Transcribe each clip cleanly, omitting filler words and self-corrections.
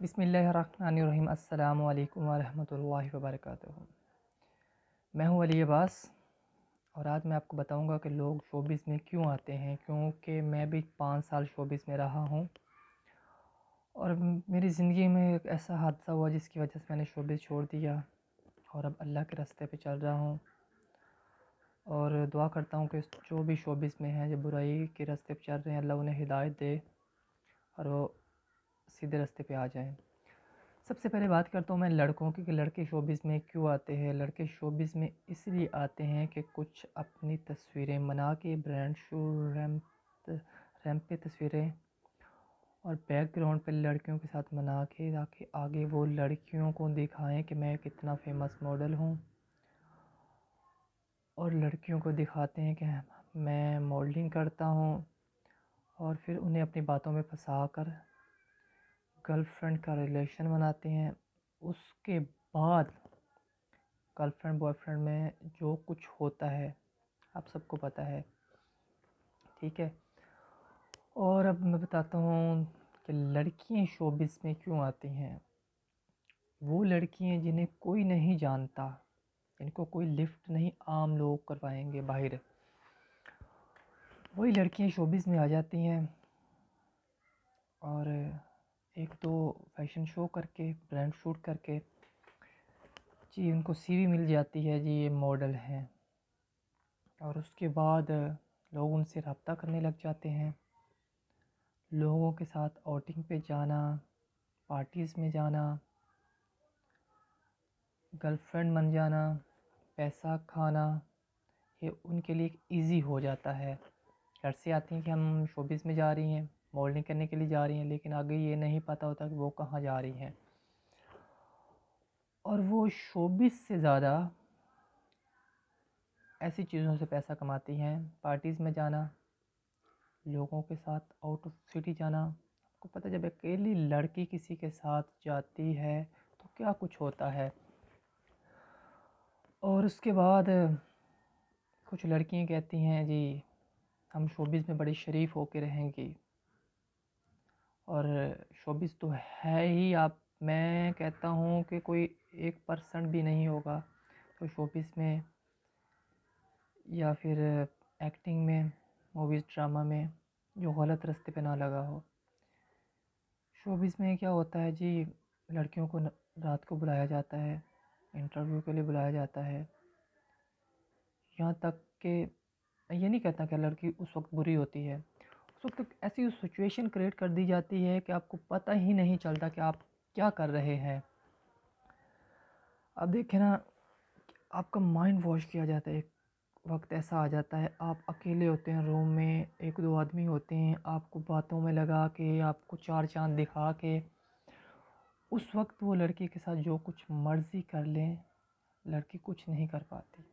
बिस्मिल्लाहिर्रहमानिर्रहीम। अस्सलामु अलैकुम वरहमतुल्लाहि वबरकातुहू। मैं हूँ अली अब्बास और आज मैं आपको बताऊंगा कि लोग शोबिज़ में क्यों आते हैं, क्योंकि मैं भी 5 साल शोबिज़ में रहा हूँ और मेरी ज़िंदगी में एक ऐसा हादसा हुआ जिसकी वजह से मैंने शोबिज़ छोड़ दिया और अब अल्लाह के रास्ते पे चल रहा हूँ। और दुआ करता हूँ कि जो भी शोबिज़ में हैं, जो बुराई के रास्ते पे चल रहे हैं, अल्लाह उन्हें हिदायत दे और वो सीधे रास्ते पे आ जाएं। सबसे पहले बात करता हूँ मैं लड़कों की कि लड़के शोबिज़ में क्यों आते हैं। लड़के शोबिज़ में इसलिए आते हैं कि कुछ अपनी तस्वीरें बना के ब्रांड शो रैंप पे तस्वीरें और बैकग्राउंड पे लड़कियों के साथ बना के ताकि आगे वो लड़कियों को दिखाएं कि मैं कितना फेमस मॉडल हूँ, और लड़कियों को दिखाते हैं कि मैं मॉडलिंग करता हूँ, और फिर उन्हें अपनी बातों में फंसा कर गर्लफ्रेंड का रिलेशन बनाते हैं। उसके बाद गर्लफ्रेंड बॉयफ्रेंड में जो कुछ होता है आप सबको पता है, ठीक है। और अब मैं बताता हूँ कि लड़कियाँ शोबिज़ में क्यों आती हैं। वो लड़कियाँ जिन्हें कोई नहीं जानता, जिनको कोई लिफ्ट नहीं आम लोग करवाएंगे बाहर, वही लड़कियाँ शोबिज़ में आ जाती हैं और एक तो फैशन शो करके, ब्रांड शूट करके जी उनको सीवी मिल जाती है जी ये मॉडल हैं, और उसके बाद लोग उनसे रब्ता करने लग जाते हैं। लोगों के साथ आउटिंग पे जाना, पार्टीज़ में जाना, गर्लफ्रेंड बन जाना, पैसा खाना, ये उनके लिए एक ईज़ी हो जाता है। घर से आती हैं कि हम शोबिज़ में जा रही हैं, मॉडलिंग करने के लिए जा रही हैं, लेकिन आगे ये नहीं पता होता कि वो कहाँ जा रही हैं। और वो शोबिज़ से ज़्यादा ऐसी चीज़ों से पैसा कमाती हैं, पार्टीज़ में जाना, लोगों के साथ आउट ऑफ सिटी जाना। आपको पता है जब अकेली लड़की किसी के साथ जाती है तो क्या कुछ होता है। और उसके बाद कुछ लड़कियां कहती हैं जी हम शोबिज़ में बड़ी शरीफ होके रहेंगी, और शोबिज़ तो है ही, आप मैं कहता हूँ कि कोई 1% भी नहीं होगा तो शोबिज़ में या फिर एक्टिंग में, मूवीज़ ड्रामा में जो गलत रास्ते पे ना लगा हो। शोबिज़ में क्या होता है जी, लड़कियों को रात को बुलाया जाता है, इंटरव्यू के लिए बुलाया जाता है। यहाँ तक कि ये नहीं कहता कि लड़की उस वक्त बुरी होती है, उस वक्त ऐसी सिचुएशन क्रिएट कर दी जाती है कि आपको पता ही नहीं चलता कि आप क्या कर रहे हैं। अब देखें ना, आपका माइंड वॉश किया जाता है। एक वक्त ऐसा आ जाता है आप अकेले होते हैं रूम में, एक दो आदमी होते हैं, आपको बातों में लगा के, आपको चार चांद दिखा के उस वक्त वो लड़की के साथ जो कुछ मर्ज़ी कर लें, लड़की कुछ नहीं कर पाती,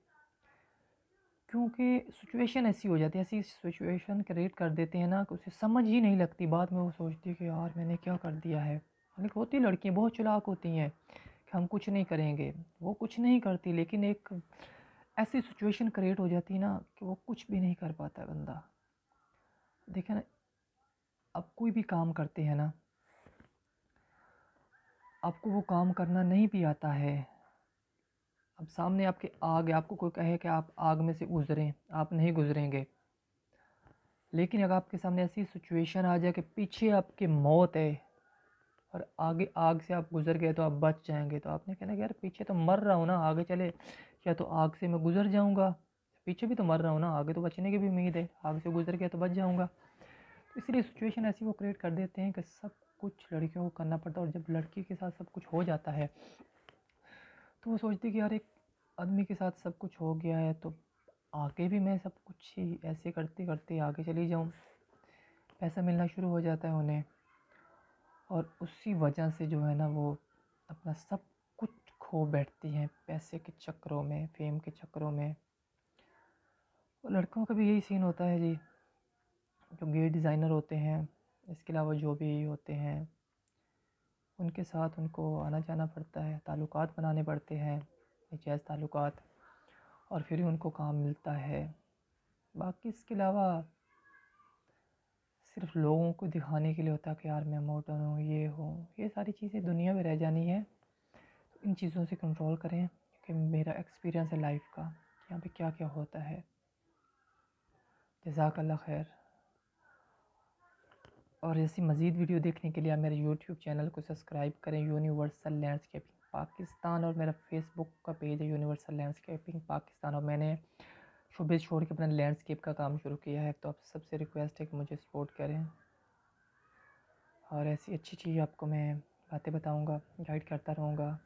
क्योंकि सिचुएशन ऐसी हो जाती है, ऐसी सिचुएशन क्रिएट कर देते हैं ना कि उसे समझ ही नहीं लगती। बाद में वो सोचती है कि यार मैंने क्या कर दिया है। हालांकि होती लड़कियाँ बहुत चालाक होती हैं कि हम कुछ नहीं करेंगे, वो कुछ नहीं करती, लेकिन एक ऐसी सिचुएशन क्रिएट हो जाती है ना कि वो कुछ भी नहीं कर पाता है बंदा। देखे ना, अब कोई भी काम करते हैं ना, आपको वो काम करना नहीं भी आता है, अब सामने आपके आग है, आपको कोई कहे कि आप आग में से गुज़रें, आप नहीं गुज़रेंगे। लेकिन अगर आपके सामने ऐसी सिचुएशन आ जाए कि पीछे आपकी मौत है और आगे आग से आप गुज़र गए तो आप बच जाएंगे, तो आपने कहना कि यार पीछे तो मर रहा हूँ ना, आगे चले या तो आग से मैं गुज़र जाऊँगा, पीछे भी तो मर रहा हूँ ना, आगे तो बचने की भी उम्मीद है, आग से गुज़र गया तो बच जाऊँगा। तो इसलिए सिचुएशन ऐसी वो क्रिएट कर देते हैं कि सब कुछ लड़कियों को करना पड़ता है। और जब लड़की के साथ सब कुछ हो जाता है तो वो सोचती है कि यार एक आदमी के साथ सब कुछ हो गया है तो आगे भी मैं सब कुछ ही ऐसे करते करते आगे चली जाऊँ। पैसा मिलना शुरू हो जाता है उन्हें, और उसी वजह से जो है ना वो अपना सब कुछ खो बैठती हैं पैसे के चक्करों में, फेम के चक्करों में। और लड़कों का भी यही सीन होता है जी, जो गे डिज़ाइनर होते हैं, इसके अलावा जो भी होते हैं, उनके साथ उनको आना जाना पड़ता है, ताल्लुकात बनाने पड़ते हैं, जायज़ ताल्लुकात, और फिर ही उनको काम मिलता है। बाकी इसके अलावा सिर्फ लोगों को दिखाने के लिए होता है कि यार मैं मॉडर्न हूँ, ये हूँ। ये सारी चीज़ें दुनिया में रह जानी है। इन चीज़ों से कंट्रोल करें, कि मेरा एक्सपीरियंस है लाइफ का, यहाँ पे क्या क्या होता है। जज़ाकल्लाह खैर। और ऐसी मज़ीद वीडियो देखने के लिए आप मेरे यूट्यूब चैनल को सब्सक्राइब करें, यूनिवर्सल लैंडस्केपिंग पाकिस्तान, और मेरा फेसबुक का पेज है यूनिवर्सल लैंडस्केपिंग पाकिस्तान। और मैंने शोबे छोड़ के अपना लैंडस्केप का काम शुरू किया है, तो आप सबसे रिक्वेस्ट है कि मुझे सपोर्ट करें। और ऐसी अच्छी चीज़ आपको मैं बातें बताऊंगा, गाइड करता रहूँगा।